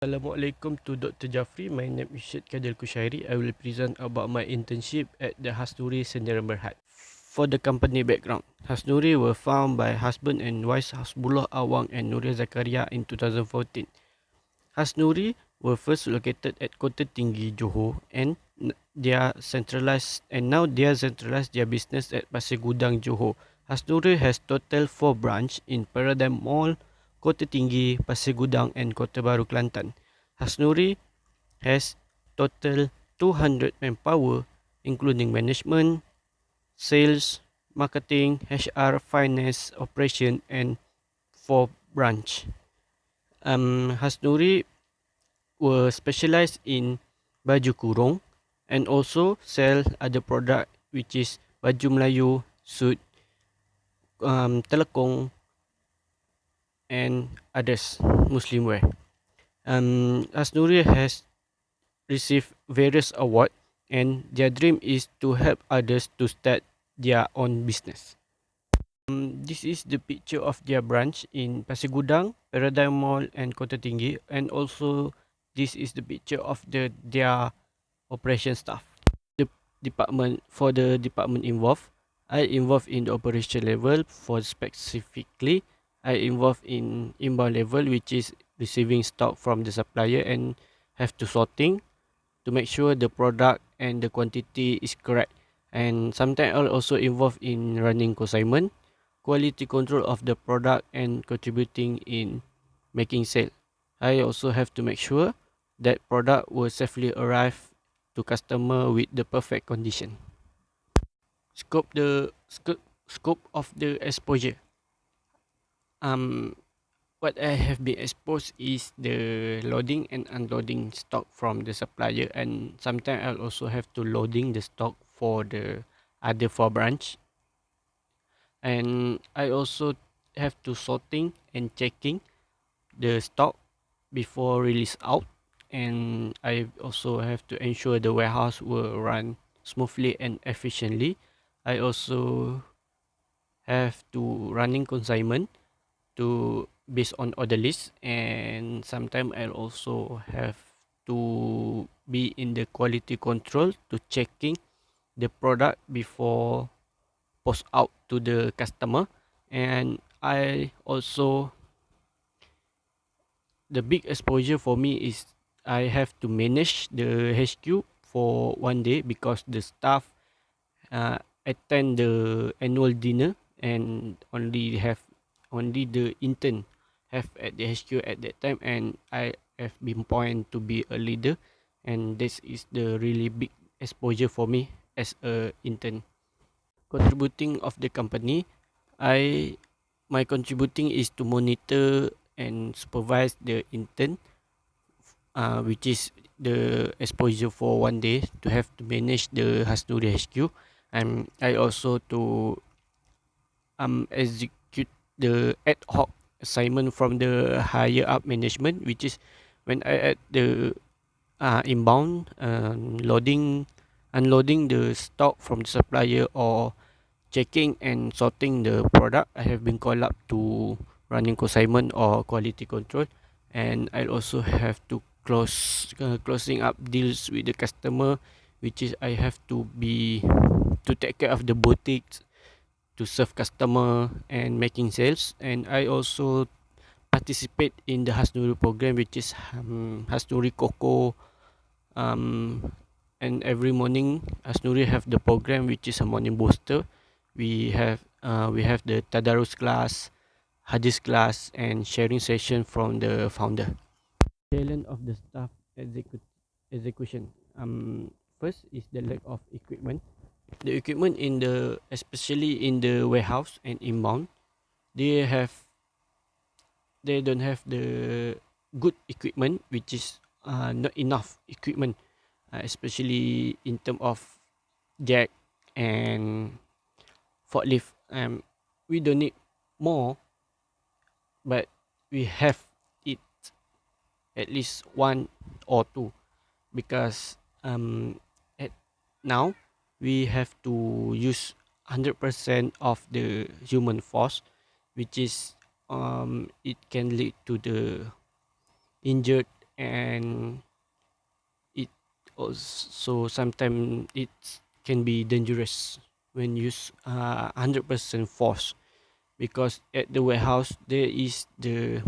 Assalamualaikum to Dr. Jafri. My name is Syed Khusyairi. I will present about my internship at the Hasnuri Sdn Berhad. For the company background, Hasnuri were founded by husband and wife Hasbullah Awang and Nuria Zakaria in 2014. Hasnuri were first located at Kota Tinggi, Johor, and now they are centralized their business at Pasir Gudang, Johor. Hasnuri has total 4 branch in Paradigm Mall, Kota Tinggi, Pasir Gudang and Kota Baru, Kelantan. Hasnuri has total 200 manpower including management, sales, marketing, HR, finance, operation and 4 branch. Hasnuri were specialized in baju kurung and also sell other product which is baju Melayu, suit, telekong and others Muslim wear. Hasnuri has received various awards and their dream is to help others to start their own business. This is the picture of their branch in Pasir Gudang, Paradigm Mall and Kota Tinggi, and also this is the picture of their operation staff. The department involved, I involved in the operation level. For specifically, I involved in inbound level, which is receiving stock from the supplier and have to sorting to make sure the product and the quantity is correct. And sometimes I'll also involved in running consignment, quality control of the product and contributing in making sale. I also have to make sure that product will safely arrive to customer with the perfect condition. Scope of the exposure. What I have been exposed is the loading and unloading stock from the supplier, and sometimes I'll also have to loading the stock for the other 4 branch, and I also have to sorting and checking the stock before release out, and I also have to ensure the warehouse will run smoothly and efficiently. I also have to running consignment to based on order list, and sometimes I'll also have to be in the quality control to checking the product before post out to the customer. And I also, the big exposure for me is I have to manage the HQ for 1 day because the staff attend the annual dinner and only the intern have at the HQ at that time, and I have been appointed to be a leader, and this is the really big exposure for me as a intern. Contributing of the company, I my contributing is to monitor and supervise the intern, which is the exposure for 1 day to have to manage the Hasnuri HQ, and I also to execute the ad hoc assignment from the higher up management, which is when I at the inbound, loading, unloading the stock from the supplier or checking and sorting the product. I have been called up to running consignment or quality control, and I also have to closing up deals with the customer, which is I have to be to take care of the boutiques to serve customer and making sales. And I also participate in the Hasnuri program, which is Hasnuri Coco. And every morning Hasnuri have the program which is a morning booster. We have the Tadarus class, Hadis class and sharing session from the founder. Talent of the staff execution. First is the lack of equipment. The equipment in the, especially in the warehouse and inbound, they don't have the good equipment, which is not enough equipment, especially in term of jack and forklift. We don't need more, but we have it at least 1 or 2, because at now we have to use 100% of the human force, which is it can lead to the injured and it also sometimes it can be dangerous when used 100% force, because at the warehouse there is a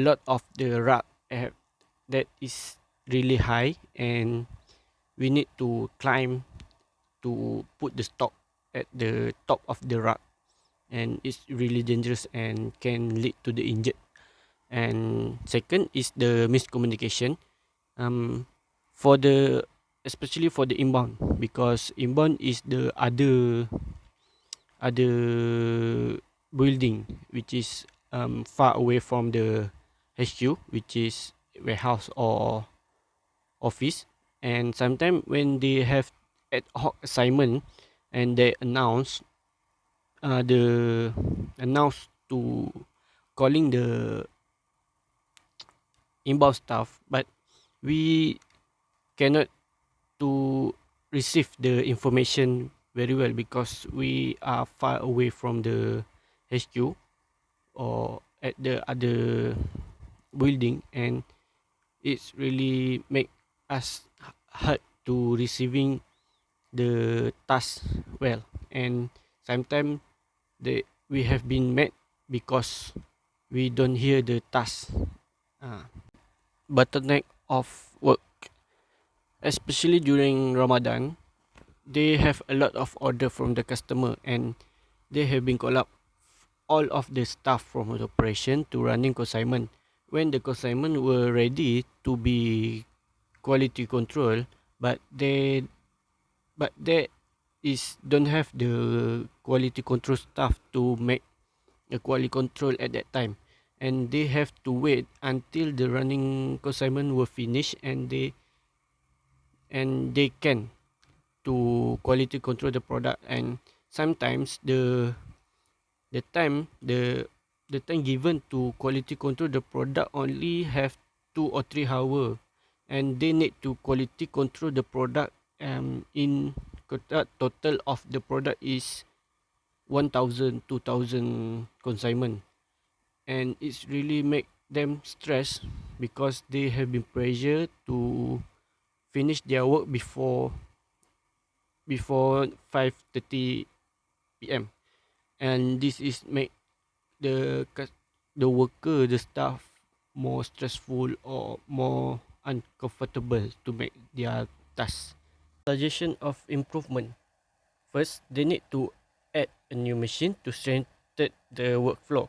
lot of the rack that is really high, and we need to climb to put the stock at the top of the rack, and it's really dangerous and can lead to the injured. And second is the miscommunication, um for the especially for the inbound, because inbound is the other building which is far away from the HQ, which is warehouse or office. And sometimes when they have ad hoc assignment and they the announce to calling the inbound staff, but we cannot to receive the information very well because we are far away from the HQ or at the other building, and it's really make us hard to receiving the task well. And sometimes we have been met because we don't hear the task. Bottleneck of work, especially during Ramadan, they have a lot of order from the customer, and they have been call up all of the staff from the operation to running consignment. When the consignment were ready to be quality control, but they is don't have the quality control staff to make the quality control at that time, and they have to wait until the running consignment were finished, and they can to quality control the product. And sometimes the time given to quality control the product only have 2 or 3 hours, and they need to quality control the product in total of the product is 1,000 2,000 consignment. And it's really make them stress because they have been pressured to finish their work before 5:30 p.m. And this is make the worker, the staff, more stressful or more uncomfortable to make their task. Suggestion of improvement: first, they need to add a new machine to strengthen the workflow.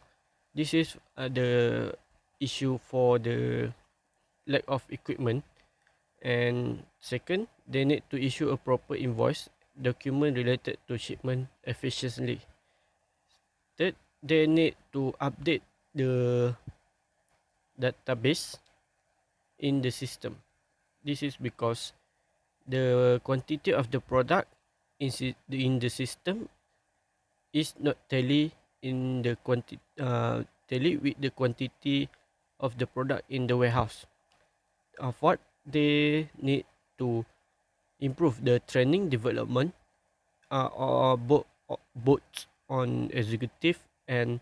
This is the issue for the lack of equipment. And second, they need to issue a proper invoice document related to shipment efficiently. Third, they need to update the database in the system. This is because the quantity of the product in the system is not tally with the quantity of the product in the warehouse. Fourth, they need to improve the training development or both on executive and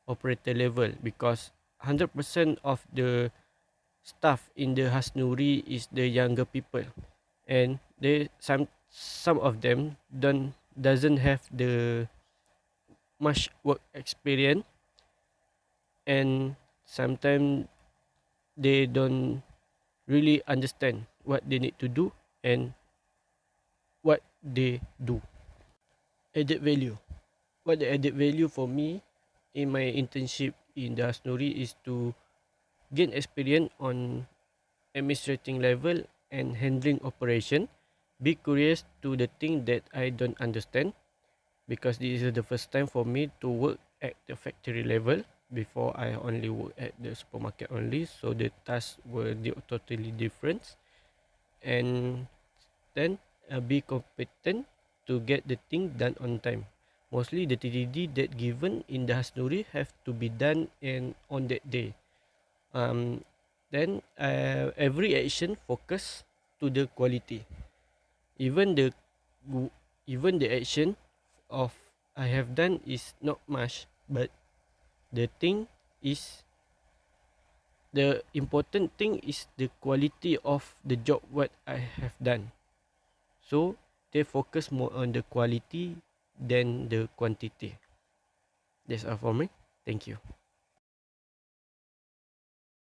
operator level, because 100% of the staff in the Hasnuri is the younger people, and they some of them doesn't have the much work experience, and sometimes they don't really understand what they need to do and what they do. Added value. What the added value for me in my internship in the Hasnuri is to gain experience on administrating level and handling operation. Be curious to the thing that I don't understand, because this is the first time for me to work at the factory level. Before, I only work at the supermarket only, so the tasks were totally different. And then be competent to get the thing done on time. Mostly the TDD that given in the Hasnuri have to be done and on that day. Then every action focus to the quality. Even the even the action of I have done is not much, but the thing is the important thing is the quality of the job what I have done. So they focus more on the quality than the quantity. That's all for me. Thank you.